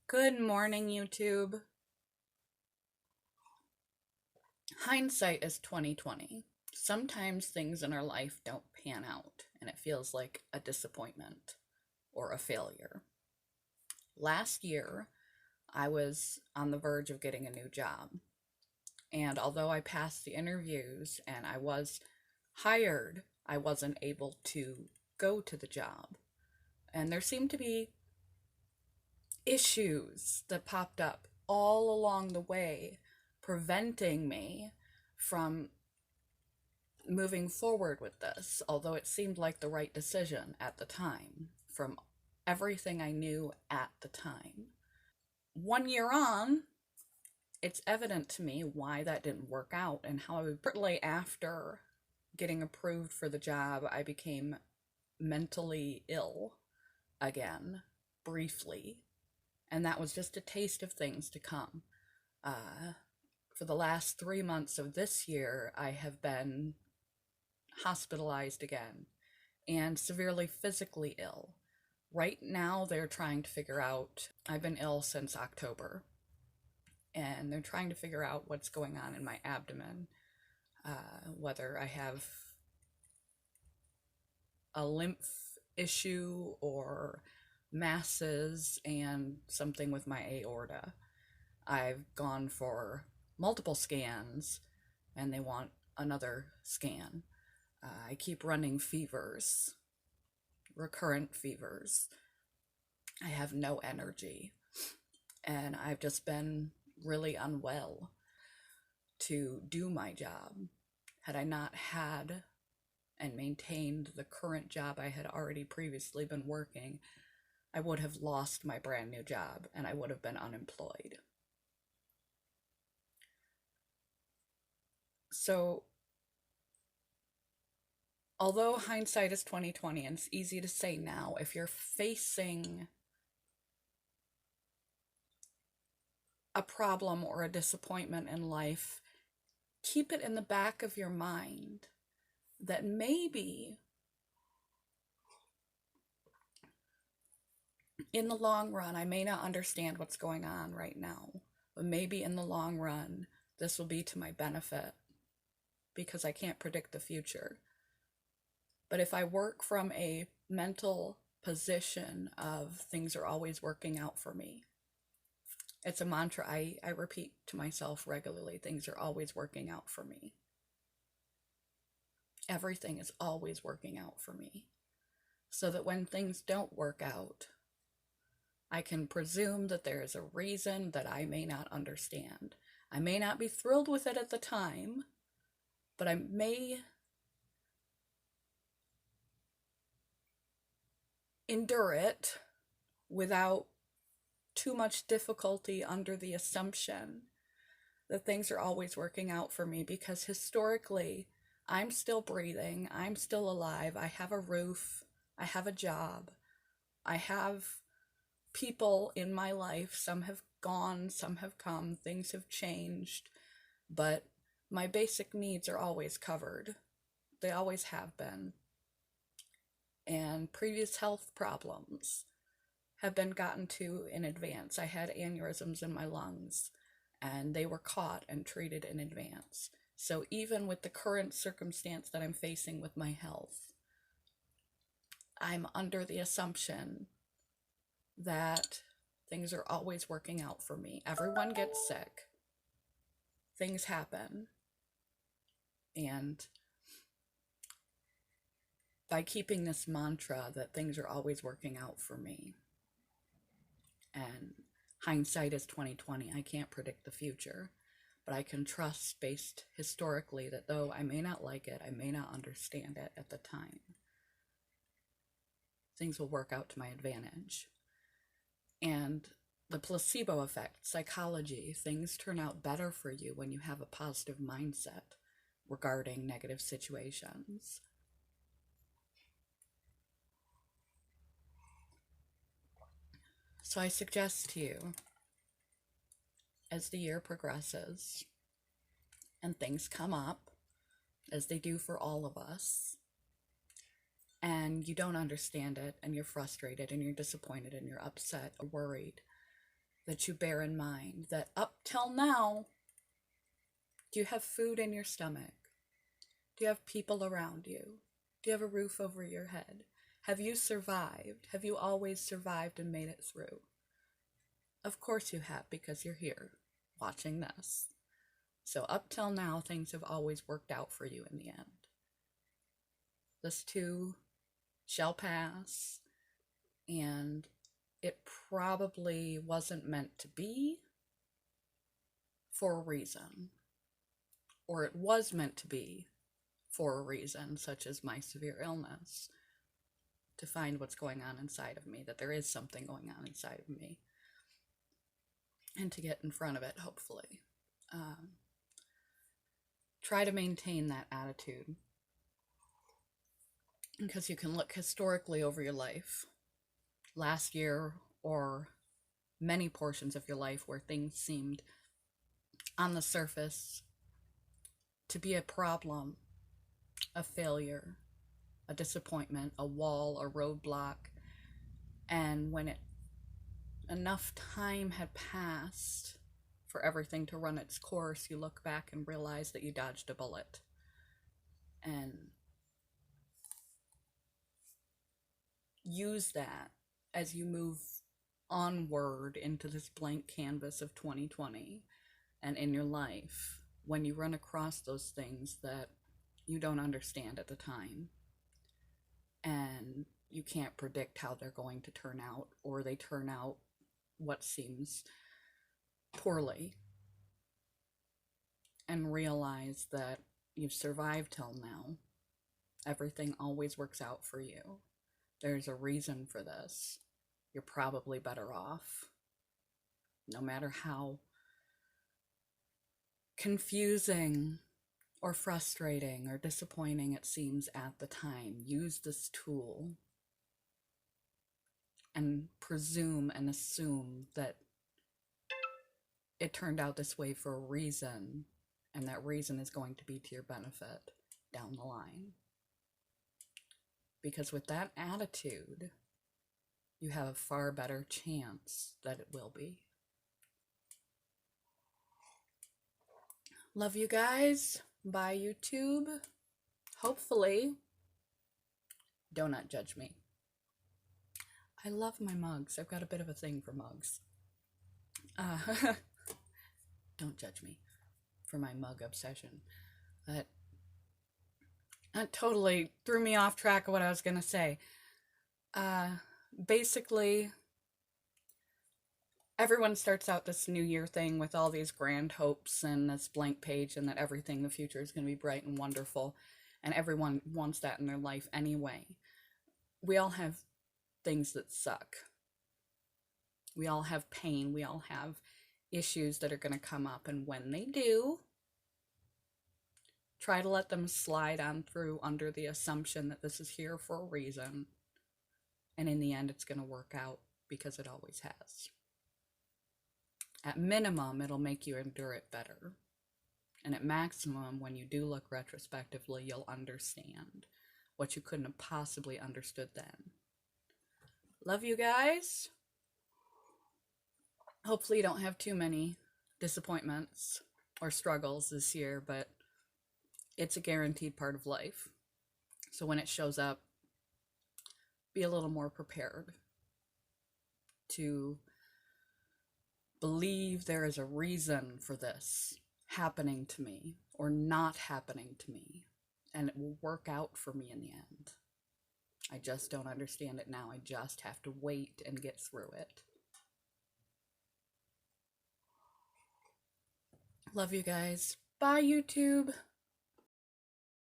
Good morning, YouTube. Hindsight is 2020. Sometimes things in our life don't pan out, and it feels like a disappointment or a failure. Last year, I was on the verge of getting a new job, and although I passed the interviews and I was hired, I wasn't able to go to the job. And there seemed to be issues that popped up all along the way, preventing me from moving forward with this, although it seemed like the right decision at the time from everything I knew at the time. 1 year on, it's evident to me why that didn't work out and how shortly after getting approved for the job, I became mentally ill again, briefly. And that was just a taste of things to come. For the last 3 months of this year, I have been hospitalized again and severely physically ill. Right now, they're trying to figure out, I've been ill since October, and they're trying to figure out what's going on in my abdomen, whether I have a lymph issue or masses and something with my aorta. I've gone for multiple scans and they want another scan. I keep running fevers, recurrent fevers. I have no energy and I've just been really unwell to do my job. Had I not had and maintained the current job I had already previously been working, I would have lost my brand new job and I would have been unemployed. So, although hindsight is 2020 and it's easy to say now, if you're facing a problem or a disappointment in life, keep it in the back of your mind that maybe in the long run, I may not understand what's going on right now, but maybe in the long run, this will be to my benefit because I can't predict the future. But if I work from a mental position of things are always working out for me, it's a mantra I repeat to myself regularly. Things are always working out for me. Everything is always working out for me. So that when things don't work out, I can presume that there is a reason that I may not understand. I may not be thrilled with it at the time, but I may endure it without too much difficulty under the assumption that things are always working out for me, because historically I'm still breathing, I'm still alive, I have a roof, I have a job, I have people in my life. Some have gone, some have come, things have changed, but my basic needs are always covered. They always have been. And previous health problems have been gotten to in advance. I had aneurysms in my lungs, and they were caught and treated in advance. So even with the current circumstance that I'm facing with my health, I'm under the assumption that things are always working out for me. Everyone gets sick. Things happen. And by keeping this mantra that things are always working out for me, and hindsight is 2020, I can't predict the future, but I can trust based historically that though I may not like it, I may not understand it at the time, things will work out to my advantage. And the placebo effect, psychology, things turn out better for you when you have a positive mindset regarding negative situations. So I suggest to you, as the year progresses and things come up, as they do for all of us, and you don't understand it, and you're frustrated, and you're disappointed, and you're upset or worried, that you bear in mind that up till now, do you have food in your stomach? Do you have people around you? Do you have a roof over your head? Have you survived? Have you always survived and made it through? Of course you have, because you're here watching this. So up till now, things have always worked out for you in the end. This too shall pass, and it probably wasn't meant to be for a reason, or it was meant to be for a reason, such as my severe illness, to find what's going on inside of me, that there is something going on inside of me, and to get in front of it, hopefully. Try to maintain that attitude, because you can look historically over your life, last year or many portions of your life where things seemed on the surface to be a problem, a failure, a disappointment, a wall, a roadblock. And when enough time had passed for everything to run its course, you look back and realize that you dodged a bullet. And use that as you move onward into this blank canvas of 2020 and in your life, when you run across those things that you don't understand at the time and you can't predict how they're going to turn out, or they turn out what seems poorly, and realize that you've survived till now. Everything always works out for you. There's a reason for this. You're probably better off. No matter how confusing or frustrating or disappointing it seems at the time, use this tool and presume and assume that it turned out this way for a reason, and that reason is going to be to your benefit down the line. Because with that attitude, you have a far better chance that it will be. Love you guys. Bye, YouTube. Hopefully, do not judge me. I love my mugs. I've got a bit of a thing for mugs. Don't judge me for my mug obsession. But that totally threw me off track of what I was going to say. Basically, everyone starts out this new year thing with all these grand hopes and this blank page, and that everything in the future is going to be bright and wonderful, and everyone wants that in their life anyway. We all have things that suck. We all have pain. We all have issues that are going to come up, and when they do, try to let them slide on through under the assumption that this is here for a reason, and in the end it's going to work out, because it always has. At minimum, it'll make you endure it better. And at maximum, when you do look retrospectively, you'll understand what you couldn't have possibly understood then. Love you guys. Hopefully you don't have too many disappointments or struggles this year, but it's a guaranteed part of life. So when it shows up, be a little more prepared to believe there is a reason for this happening to me or not happening to me, and it will work out for me in the end. I just don't understand it now. I just have to wait and get through it. Love you guys. Bye, YouTube.